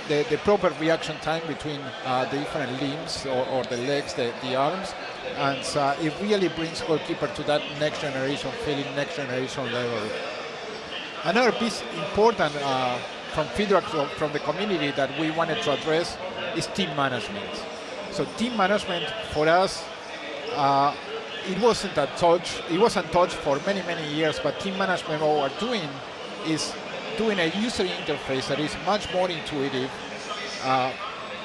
the proper reaction time between the different limbs or the legs, the arms, and it really brings goalkeeper to that next generation feeling, next generation level. Another piece important from feedback from the community that we wanted to address is team management. So team management for us, it wasn't touched for many, many years, but team management, what we're doing is doing a user interface that is much more intuitive.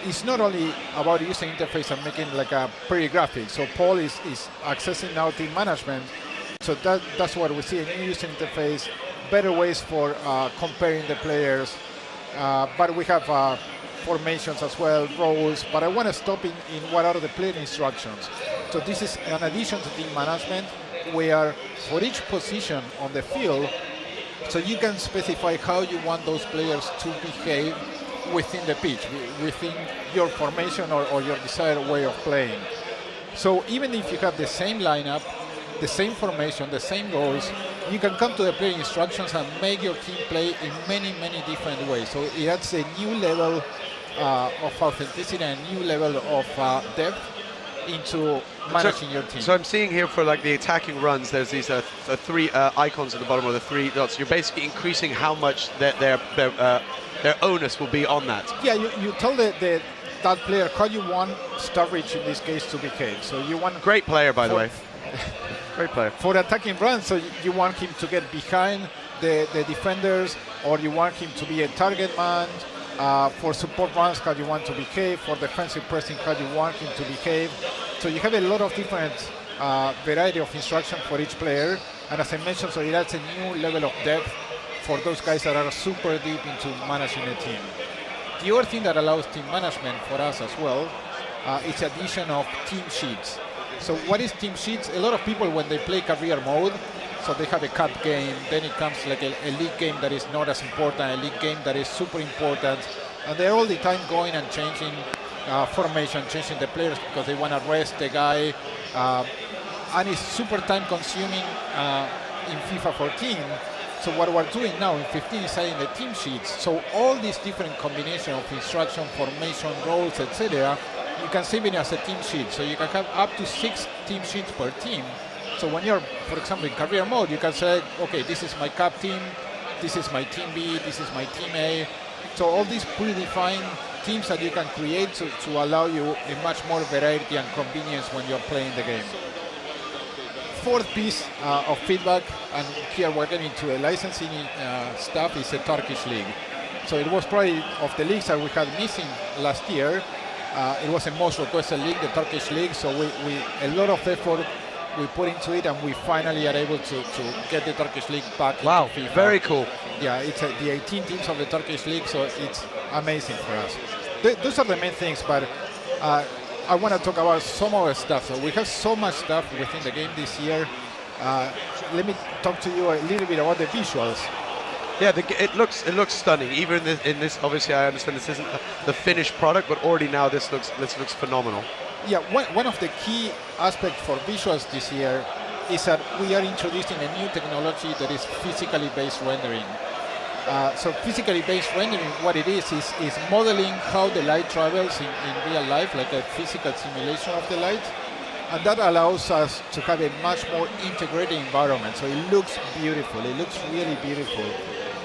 It's not only about user interface and making like a pretty graphic. So Paul is accessing now team management. So that's what we see, a new user interface, better ways for comparing the players. But we have formations as well, roles. But I want to stop in what are the player instructions. So this is an addition to team management where for each position on the field, so you can specify how you want those players to behave within the pitch, within your formation or your desired way of playing. So even if you have the same lineup, the same formation, the same goals, you can come to the player instructions and make your team play in many, many different ways. So it adds a new level of authenticity and a new level of depth into managing your team. So I'm seeing here for like the attacking runs, there's these three icons at the bottom, or the three dots. You're basically increasing how much their onus will be on that. Yeah, you tell that player how you want Starridge in this case to behave. So you want great player, by the way. Great player. For attacking runs, so you want him to get behind the defenders, or you want him to be a target man. For support runs, how you want to behave. For defensive pressing, how you want him to behave. So you have a lot of different variety of instruction for each player. And as I mentioned, so it adds a new level of depth for those guys that are super deep into managing a team. The other thing that allows team management for us as well is addition of team sheets. So what is team sheets? A lot of people, when they play career mode, so they have a cup game, then it comes like a league game that is not as important, a league game that is super important, and they're all the time going and changing formation, changing the players because they want to rest the guy, and it's super time consuming in FIFA 14. So what we're doing now in 15 is adding the team sheets. So all these different combination of instruction, formation, roles, etc., you can save it as a team sheet. So you can have up to 6 team sheets per team. So when you're, for example, in career mode, you can say, okay, this is my cup team, this is my team B, this is my team A. So all these predefined teams that you can create to allow you a much more variety and convenience when you're playing the game. Fourth piece of feedback, and here we're getting to a licensing stuff, is the Turkish league. So it was probably of the leagues that we had missing last year. It was the most requested league, the Turkish league. So we a lot of effort we put into it, and we finally are able to get the Turkish league back. Wow, into FIFA. Very cool. Yeah, it's the 18 teams of the Turkish league, so it's amazing for us. Those are the main things, but I want to talk about some other stuff. So we have so much stuff within the game this year. Let me talk to you a little bit about the visuals. Yeah, it looks stunning. Even in this, obviously, I understand this isn't the finished product, but already now this looks phenomenal. Yeah, one of the key aspects for visuals this year is that we are introducing a new technology that is physically based rendering. So physically based rendering, what it is modeling how the light travels in real life, like a physical simulation of the light. And that allows us to have a much more integrated environment. So it looks beautiful, it looks really beautiful.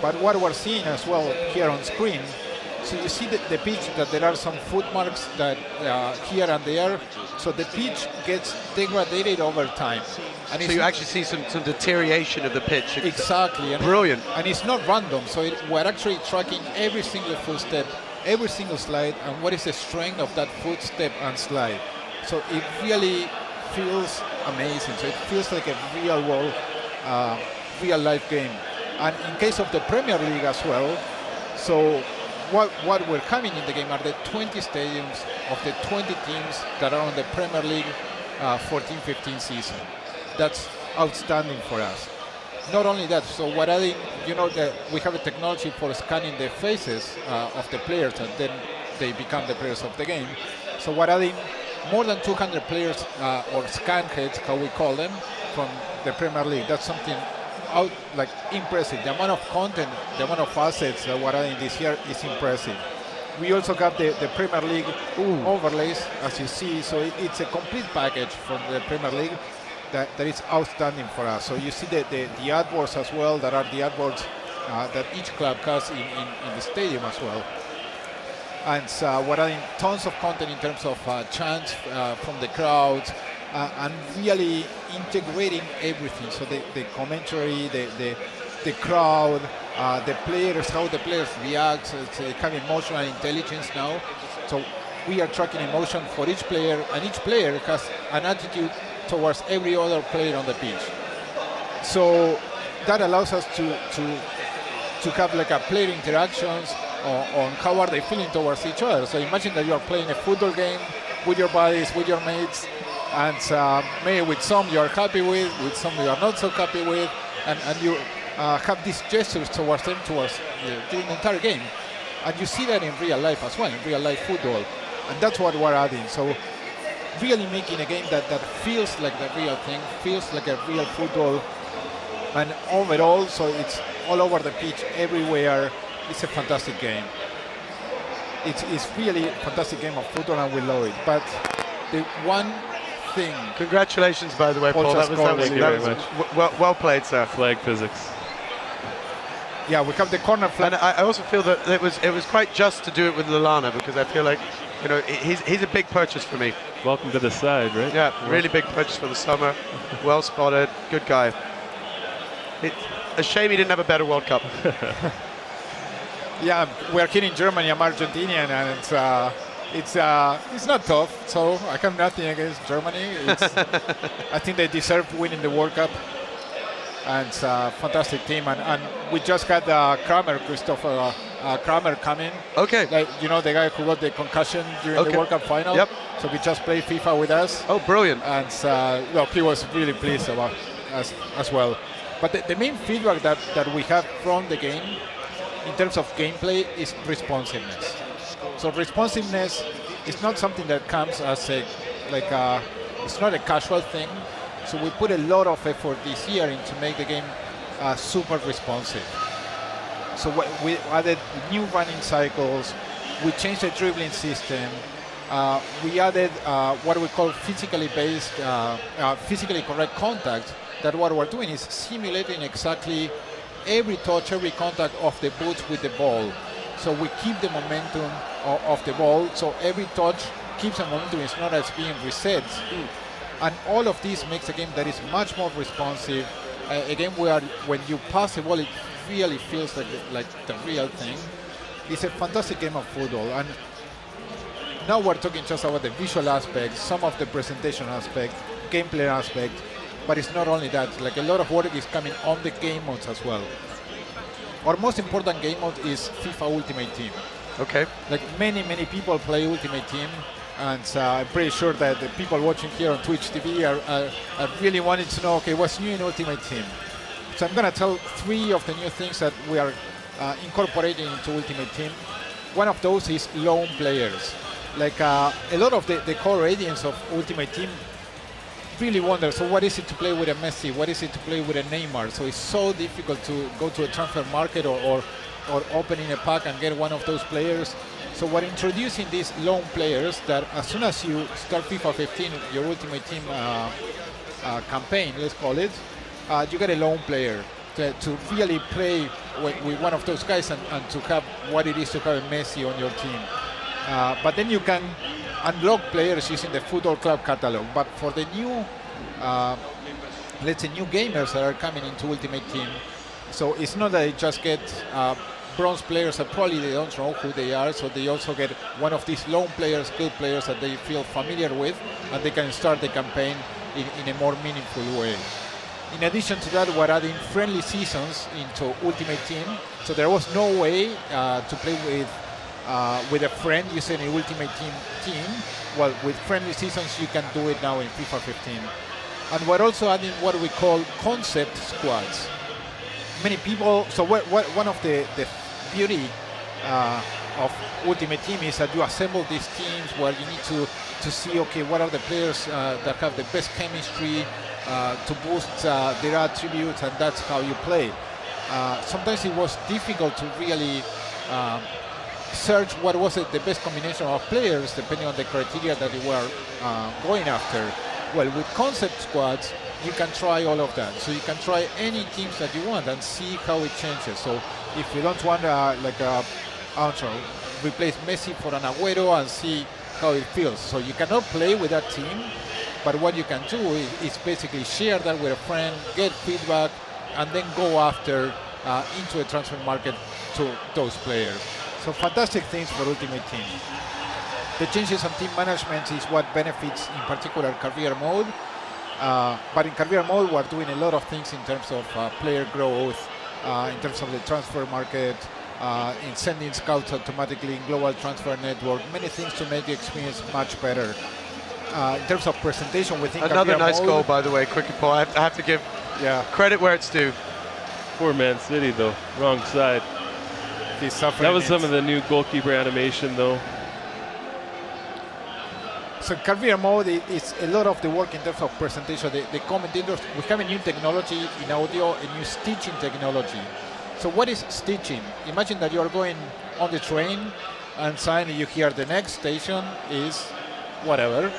But what we're seeing as well here on screen, so you see the pitch that there are some foot marks that here and there. So the pitch gets degraded over time. And so you actually see some deterioration of the pitch. Exactly. And brilliant. And it's not random. So we're actually tracking every single footstep, every single slide, and what is the strength of that footstep and slide. So it really feels amazing. So it feels like a real world, real life game. And in case of the Premier League as well, so what we're having in the game are the 20 stadiums of the 20 teams that are on the Premier League 14-15 season. That's outstanding for us. Not only that, so we're adding, we have a technology for scanning the faces of the players, and then they become the players of the game. So we're adding more than 200 players, or scan heads, how we call them, from the Premier League. That's something impressive. The amount of content, the amount of assets that we're adding this year is impressive. We also got the Premier League overlays, as you see. So it's a complete package from the Premier League that is outstanding for us. So you see the AdWords as well. That are the AdWords that each club has in the stadium as well. And we're adding tons of content in terms of chants from the crowds and really integrating everything. So the commentary, the crowd, the players, how the players react. So it's kind of emotional intelligence now. So we are tracking emotion for each player, and each player has an attitude towards every other player on the pitch. So that allows us to have like a player interactions on how are they feeling towards each other. So imagine that you are playing a football game with your buddies, with your mates, and maybe with some you are happy with some you are not so happy with, and you have these gestures towards them during the entire game. And you see that in real life as well, in real life football. And that's what we're adding. So really making a game that feels like the real thing, feels like a real football. And overall, so it's all over the pitch, everywhere. It's a fantastic game. It's really a fantastic game of football, and we love it. But the one thing... Congratulations, by the way, Paul. That was well played, sir. Flag physics. Yeah, we have the corner flag. And I also feel that it was quite just to do it with Lallana, because I feel like, you know, he's a big purchase for me. Welcome to the side, right? Yeah, really big purchase for the summer. Well spotted, good guy. It's a shame he didn't have a better World Cup. Yeah, we're here in Germany. I'm Argentinian, and it's not tough. So I have nothing against Germany. I think they deserve winning the World Cup, and it's a fantastic team. And we just had Christopher Kramer coming. Okay. Like, you know, the guy who got the concussion during the World Cup final. Yep. So we just played FIFA with us. Oh, brilliant. And look, he was really pleased about us as well. But the main feedback that we have from the game in terms of gameplay is responsiveness. So responsiveness is not something that comes as it's not a casual thing. So we put a lot of effort this year into make the game super responsive. So we added new running cycles, we changed the dribbling system, we added what we call physically correct contact. That what we're doing is simulating exactly every touch, every contact of the boots with the ball. So we keep the momentum of the ball, so every touch keeps the momentum, it's not as being reset. And all of this makes a game that is much more responsive, a game where when you pass the ball, it really feels like the real thing. It's a fantastic game of football. And now we're talking just about the visual aspect, some of the presentation aspect, gameplay aspect, but it's not only that. Like, a lot of work is coming on the game modes as well. Our most important game mode is FIFA Ultimate Team. Okay. Like, many people play Ultimate Team, and I'm pretty sure that the people watching here on Twitch TV are really wanting to know, okay, what's new in Ultimate Team? So I'm gonna tell 3 of the new things that we are incorporating into Ultimate Team. One of those is lone players. Like, a lot of the core audience of Ultimate Team really wonder, so what is it to play with a Messi? What is it to play with a Neymar? So it's so difficult to go to a transfer market or opening a pack and get one of those players. So we're introducing these lone players that as soon as you start FIFA 15, your Ultimate Team campaign, let's call it, you get a lone player to really play with one of those guys and to have what it is to have a Messi on your team. But then you can unlock players using the Football Club catalog. But for the new, let's say, new gamers that are coming into Ultimate Team, so it's not that they just get bronze players that probably they don't know who they are, so they also get one of these lone players, good players that they feel familiar with, and they can start the campaign in a more meaningful way. In addition to that, we're adding friendly seasons into Ultimate Team, so there was no way to play with a friend using an Ultimate Team. Well, with friendly seasons, you can do it now in FIFA 15. And we're also adding what we call concept squads. Many people, so one of the beauty of Ultimate Team is that you assemble these teams where you need to see, okay, what are the players that have the best chemistry to boost their attributes, and that's how you play. Sometimes it was difficult to really search what was the best combination of players depending on the criteria that you were going after. Well, with concept squads, you can try all of that. So you can try any teams that you want and see how it changes. So if you don't want I don't know, replace Messi for an Agüero and see how it feels. So you cannot play with that team, but what you can do is basically share that with a friend, get feedback, and then go after into the transfer market to those players. So fantastic things for Ultimate Team. The changes on team management is what benefits in particular career mode. But in career mode, we're doing a lot of things in terms of player growth, in terms of the transfer market, in sending scouts automatically in global transfer network, many things to make the experience much better. In terms of presentation within Another nice mode, goal, by the way, Cricket Paul. I have to give credit where it's due. Poor Man City, though. Wrong side. That was some of the new goalkeeper animation, though. So career mode is a lot of the work in terms of presentation. The commentators, we have a new technology in audio, a new stitching technology. So what is stitching? Imagine that you are going on the train and suddenly you hear the next station is whatever.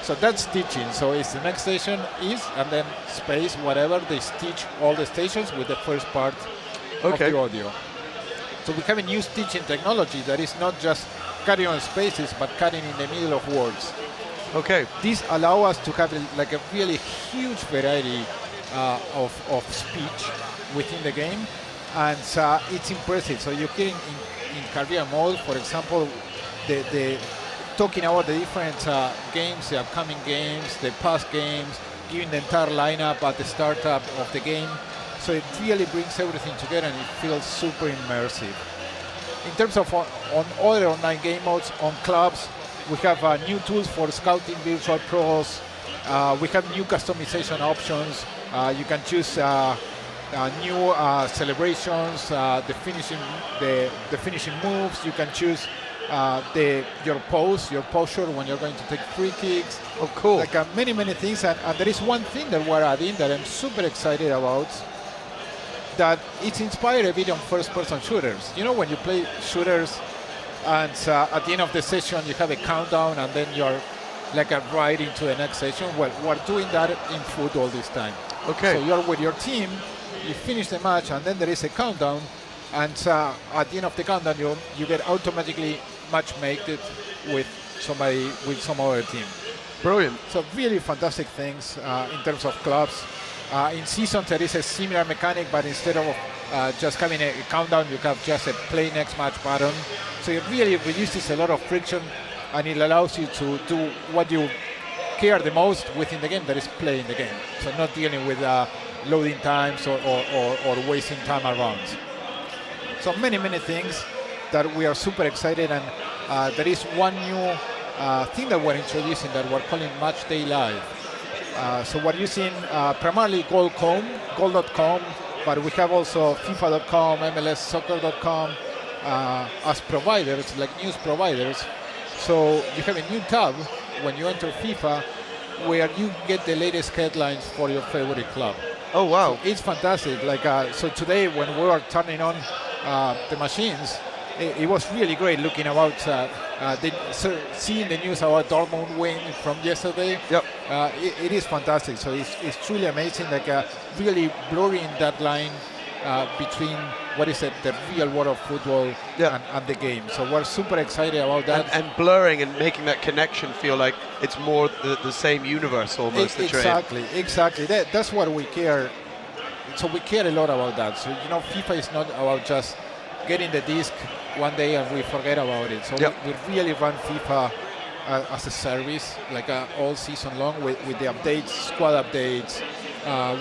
So that's stitching. So it's the next station is, and then space, whatever. They stitch all the stations with the first part of the audio. So we have a new stitching technology that is not just cutting on spaces, but cutting in the middle of words. Okay. This allows us to have a really huge variety of speech within the game, and it's impressive. So you're hearing in career mode, for example, the talking about the different games, the upcoming games, the past games, giving the entire lineup at the startup of the game. So it really brings everything together and it feels super immersive. In terms of on other online game modes, on clubs, we have new tools for scouting virtual pros. We have new customization options. You can choose new celebrations, the finishing moves. You can choose your posture when you're going to take free kicks. Oh, cool. Like many things. And there is one thing that we're adding that I'm super excited about, that it's inspired a bit on first-person shooters. You know, when you play shooters and at the end of the session you have a countdown and then you're like right into the next session. Well, we're doing that in football this time. Okay. So you're with your team, you finish the match, and then there is a countdown, and at the end of the countdown you get automatically match-mated with somebody, with some other team. Brilliant. So really fantastic things in terms of clubs. In seasons there is a similar mechanic, but instead of just having a countdown, you have just a play next match button. So it really reduces a lot of friction, and it allows you to do what you care the most within the game, that is playing the game. So not dealing with loading times or wasting time around. So many things that we are super excited, and there is one new thing that we're introducing that we're calling Match Day Live. So we're using primarily goal.com, but we have also FIFA.com, MLSsoccer.com as providers, like news providers. So you have a new tab when you enter FIFA where you get the latest headlines for your favorite club. Oh, wow. So it's fantastic. Like so today when we were turning on the machines, it was really great looking about seeing the news about Dortmund win from yesterday. Yep. It is fantastic. So it's truly amazing, like really blurring that line between what is the real world of football and the game. So we're super excited about that. And blurring and making that connection feel like it's more the same universe almost. Exactly. That's what we care. So we care a lot about that. So, you know, FIFA is not about just getting the disc one day and we forget about it. So we really run FIFA as a service, like all season long with the updates, squad updates,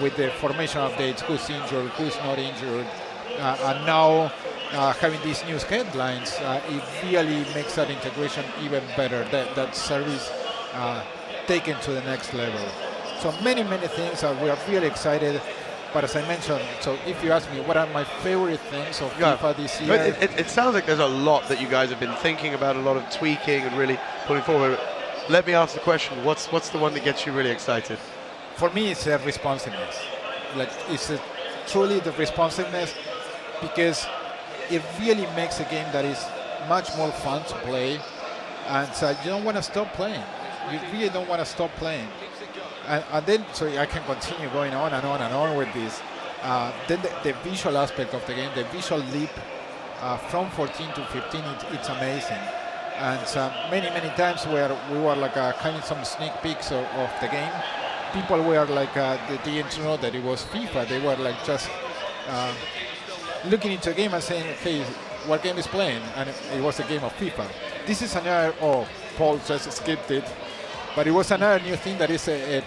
with the formation updates, who's injured, who's not injured. And now having these news headlines, it really makes that integration even better, that service taken to the next level. So many things that we are really excited. But as I mentioned, so if you ask me what are my favorite things of FIFA this year, it sounds like there's a lot that you guys have been thinking about, a lot of tweaking and really putting forward. Let me ask the question: what's the one that gets you really excited? For me, it's responsiveness. Like it's truly the responsiveness, because it really makes a game that is much more fun to play, and you don't want to stop playing. You really don't want to stop playing. And then, so I can continue going on and on and on with this. Then the visual aspect of the game, the visual leap from 14 to 15, it's amazing. And many times where we were like having some sneak peeks of the game, people were like, they didn't know that it was FIFA. They were like just looking into a game and saying, hey, what game is playing? And it was a game of FIFA. This is another, Paul just skipped it, but it was another new thing that is a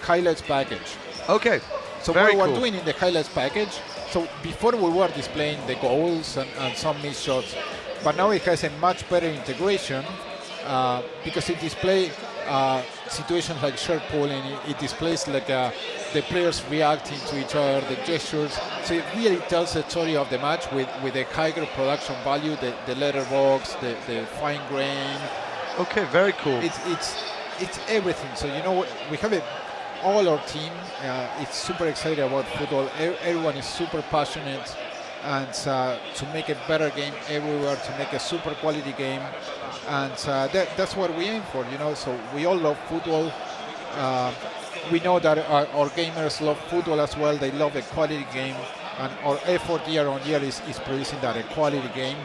highlights package. Okay. So what we're doing in the highlights package, so before we were displaying the goals and some missed shots, but now it has a much better integration because it displays situations like share pulling, it displays like the players reacting to each other, the gestures. So it really tells the story of the match with a higher production value, the letterbox, the fine grain. Okay, very cool. It's everything. So we have all our team. It's super excited about football. Everyone is super passionate, and to make a better game everywhere, to make a super quality game, and that's what we aim for. So we all love football. We know that our gamers love football as well. They love a quality game, and our effort year on year is producing that a quality game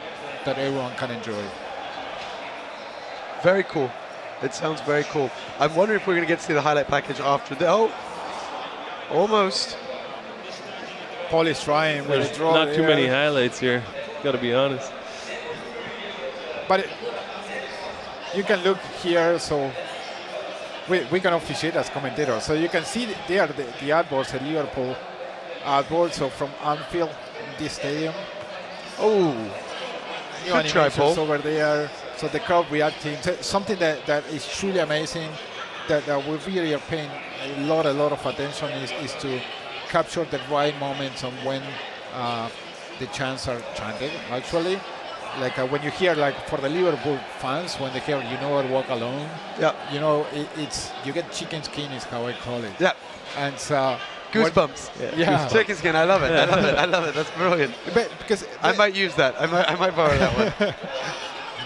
that everyone can enjoy. Very cool. It sounds very cool. I'm wondering if we're going to get to see the highlight package after the... Oh, almost. Paul is trying with There's a draw. not too many highlights here, got to be honest. But you can look here, so we can officiate as commentators. So you can see there the artboards at Liverpool, artboards from Anfield in this stadium. Oh, New good try, Paul. animations over there. So the crowd reacting, something that is truly amazing, that we really are paying a lot of attention is to capture the right moments on when the chants are chanted. Actually, like when you hear, like for the Liverpool fans, when they hear "You Know I Walk Alone," yeah, it's you get chicken skin is how I call it. Yeah, and goosebumps. Yeah. Chicken skin. I love it. I love it. I love it. That's brilliant. But because I might use that. I might borrow that one.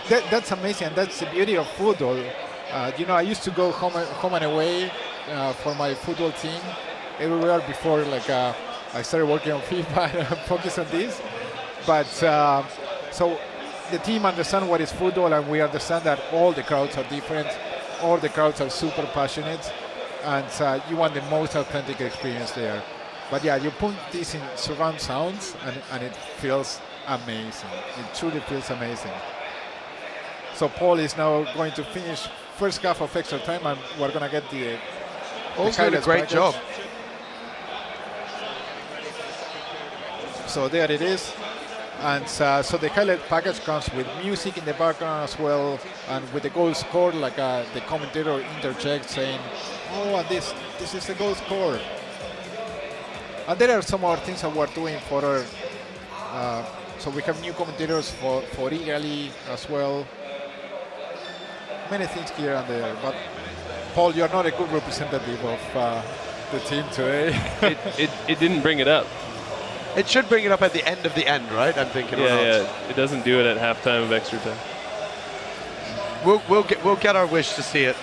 That's amazing, and that's the beauty of football. I used to go home and away for my football team everywhere before, I started working on FIFA and focus on this. But so the team understands what is football, and we understand that all the crowds are different. All the crowds are super passionate, and you want the most authentic experience there. But yeah, you put this in surround sounds, and it feels amazing. It truly feels amazing. So Paul is now going to finish first half of extra time, and we're going to get the Paul's doing a great package. job. So there it is. And so the highlight package comes with music in the background as well, and with the goal scored, the commentator interjects saying, "Oh, and this is the goal score." And there are some other things that we're doing for our. So we have new commentators for Italy as well. Many things here and there, but Paul, you're not a good representative of the team today. it didn't bring it up. It should bring it up at the end of the end, right? I'm thinking. Yeah. It doesn't do it at halftime of extra time. We'll get our wish to see it.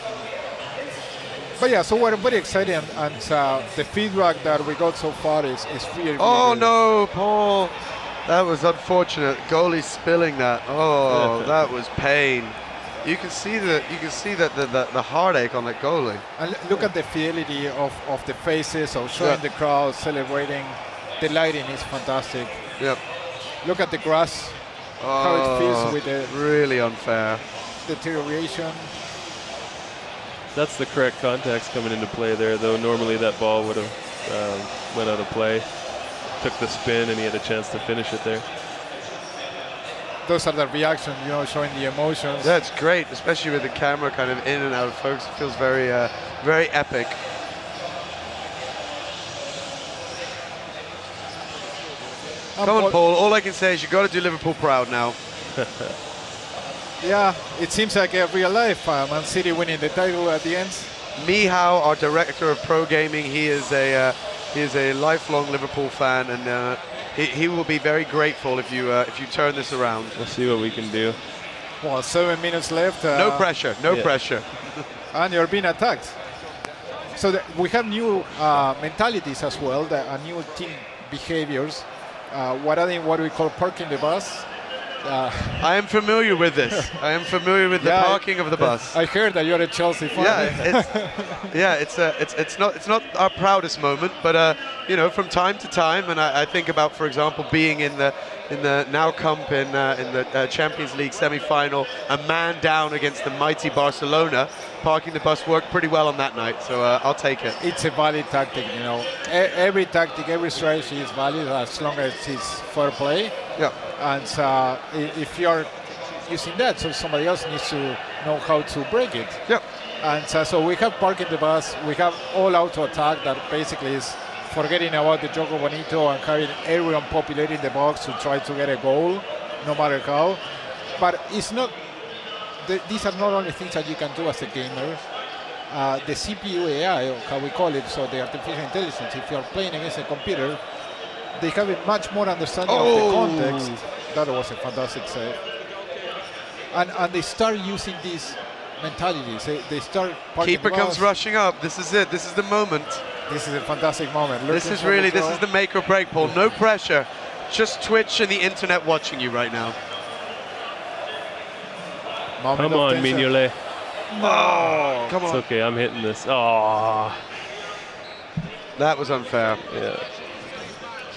But yeah, so we're very excited, and the feedback that we got so far is really. Oh really no, Paul! That was unfortunate. Goalie spilling that. Oh, that was pain. You can see the heartache on that goalie. And look at the fidelity of the faces, of showing the crowd celebrating. The lighting is fantastic. Yep. Look at the grass, how it feels with the really unfair deterioration. That's the correct context coming into play there, though. Normally that ball would have went out of play. Took the spin, and he had a chance to finish it there. Those are the reactions, showing the emotions. That's great, especially with the camera kind of in and out of focus. It feels very, very epic. Come on, Paul. All I can say is you got to do Liverpool proud now. Yeah, it seems like real life. Man City winning the title at the end. Mihao, our director of pro gaming, he is a lifelong Liverpool fan, and he will be very grateful if you turn this around. We'll see what we can do. Well, 7 minutes left. No pressure, no yeah. pressure. And you're being attacked. So we have new mentalities as well, new team behaviors. What we call parking the bus. I am familiar with this. I am familiar with the parking of the bus. I heard that you're a Chelsea fan. It's not our proudest moment, but you know, from time to time, and I think about, for example, being in the Nou Camp in the Champions League semi-final, a man down against the mighty Barcelona. Parking the bus worked pretty well on that night, so I'll take it. It's a valid tactic, you know. Every tactic, every strategy is valid as long as it's fair play. Yeah. And if you're using that, so somebody else needs to know how to break it. Yeah. And so we have parking the bus, we have all auto attack that basically is forgetting about the Jogo Bonito and having everyone populating the box to try to get a goal, no matter how. But it's not. These are not only things that you can do as a gamer. The CPU AI, or how we call it, so the artificial intelligence, if you're playing against a computer, they have a much more understanding of the context. That was a fantastic save. And they start using these mentalities. They start. Keeper comes rushing up. This is it. This is the moment. This is a fantastic moment. This is the make or break, Paul. No pressure. Just Twitch and the internet watching you right now. Come on, Mignolet. Oh, come on. It's okay, I'm hitting this. Oh. That was unfair. Yeah.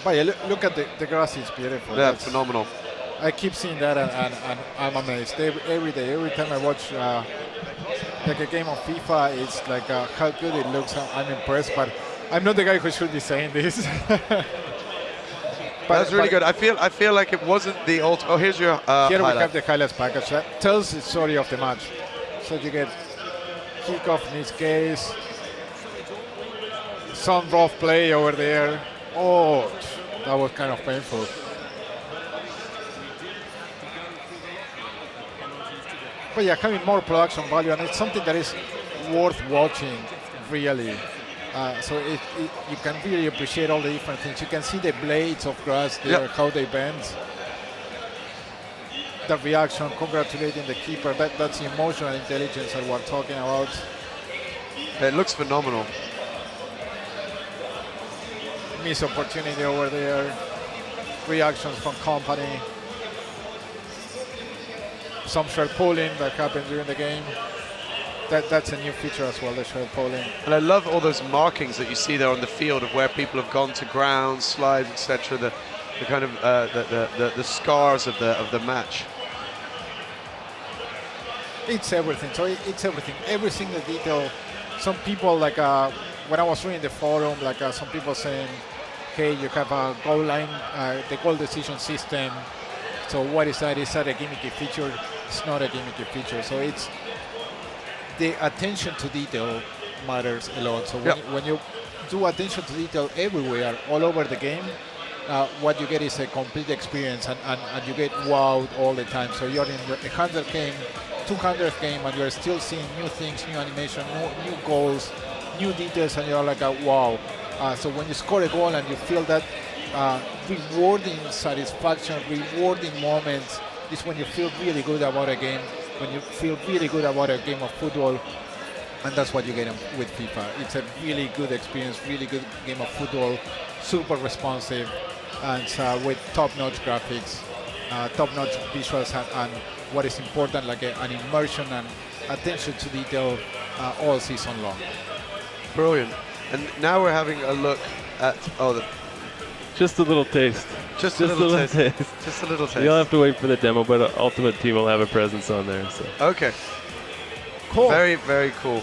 But yeah, look at the grass, it's beautiful. Yeah, phenomenal. I keep seeing that and I'm amazed. Every day, every time I watch like a game of FIFA, it's like how good it looks. I'm impressed, but I'm not the guy who should be saying this. That's really good. I feel like it wasn't the old. Oh, here's your here highlight. we have the highlights package that tells the story of the match. So you get kickoff in this case, some rough play over there. Oh, that was kind of painful. But yeah, having more production value, and it's something that is worth watching, really. So you can really appreciate all the different things. You can see the blades of grass there, how they bend. The reaction, congratulating the keeper. That's the emotional intelligence that we're talking about. It looks phenomenal. Missed opportunity over there. Reactions from company. Some shirt pulling that happens during the game. That's a new feature as well, the shirt pulling. And I love all those markings that you see there on the field of where people have gone to ground, slides, etc. The kind of the scars of the match. It's everything. So it's everything. Every single detail. Some people, like when I was reading the forum, like some people saying, "Hey, you have a goal line, the goal decision system. So what is that? Is that a gimmicky feature?" It's not a gimmicky feature. So it's the attention to detail matters a lot. So when you do attention to detail everywhere, all over the game, what you get is a complete experience, and you get wowed all the time. So you're in the 100th game, 200th game, and you're still seeing new things, new animation, new goals, new details, and you're like, wow. So when you score a goal and you feel that rewarding satisfaction, rewarding moments, is when you feel really good about a game, when you feel really good about a game of football, and that's what you get with FIFA. It's a really good experience, really good game of football, super responsive, and with top-notch graphics, top-notch visuals, and what is important, like an immersion and attention to detail all season long. Brilliant. And now we're having a look at just a little taste. Just a little taste. Just a little taste. You'll have to wait for the demo, but Ultimate Team will have a presence on there. So. Okay. Cool. Very, very cool.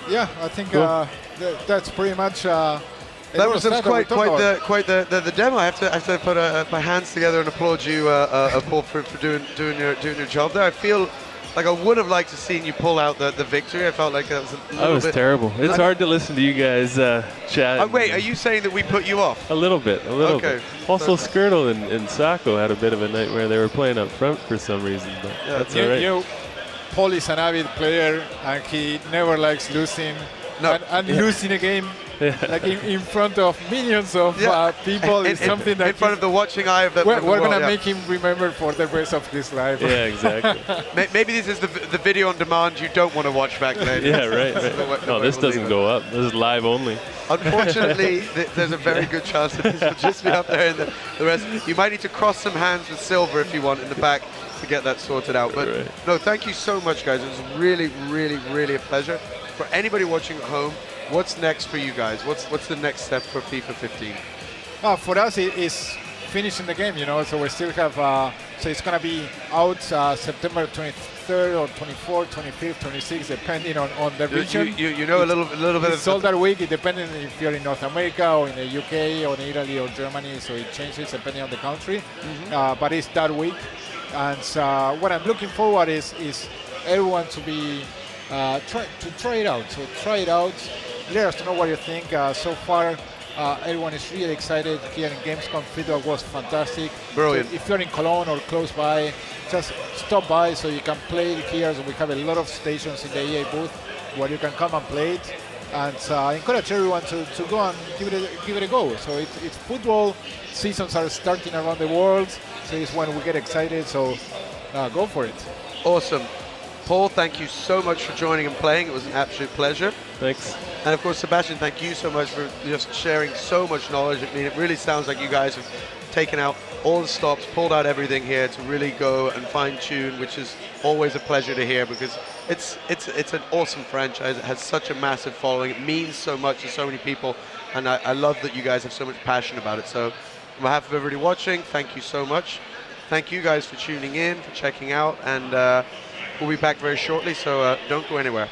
Yeah, I think cool. That's pretty much. That was quite the demo. I have to put my hands together and applaud you, Paul, for doing your job there. I feel like I would have liked to seen you pull out the victory. I felt like that was a little bit terrible. It's hard to listen to you guys chat. Wait, are you saying that we put you off? A little bit. Okay. Also, Skirtle and Sacco had a bit of a nightmare. They were playing up front for some reason, but that's all right. Paul is an avid player, and he never likes losing. No. And losing a game like in front of millions of people is something that in front of the watching eye of the we're world, gonna make him remember for the rest of his life. Yeah, exactly. Maybe this is the video on demand you don't want to watch back then. Yeah, right. No, this doesn't go up. This is live only. Unfortunately, there's a very good chance that this will just be up there in the rest. You might need to cross some hands with Silver if you want in the back to get that sorted out. But no, thank you so much, guys. It was really, really, really a pleasure. For anybody watching at home, what's next for you guys? What's the next step for FIFA 15? For us, it is finishing the game, so we still have, so it's going to be out September 23rd or 24th, 25th, 26th, depending on the region. You know a little bit of... It's all that week, depending if you're in North America or in the UK or in Italy or Germany, so it changes depending on the country. But it's that week. And what I'm looking forward is everyone to be, try it out. So try it out. Let us know what you think. So far, everyone is really excited here in Gamescom. Feedback was fantastic. Brilliant. So if you're in Cologne or close by, just stop by so you can play it here. So we have a lot of stations in the EA booth where you can come and play it. And I encourage everyone to go and give it a go. So it's football. Seasons are starting around the world. So it's when we get excited. So go for it. Awesome. Paul, thank you so much for joining and playing. It was an absolute pleasure. Thanks. And of course, Sebastian, thank you so much for just sharing so much knowledge. I mean, it really sounds like you guys have taken out all the stops, pulled out everything here to really go and fine tune, which is always a pleasure to hear because it's an awesome franchise. It has such a massive following. It means so much to so many people. And I love that you guys have so much passion about it. So on behalf of everybody watching, thank you so much. Thank you guys for tuning in, for checking out. And we'll be back very shortly, so don't go anywhere.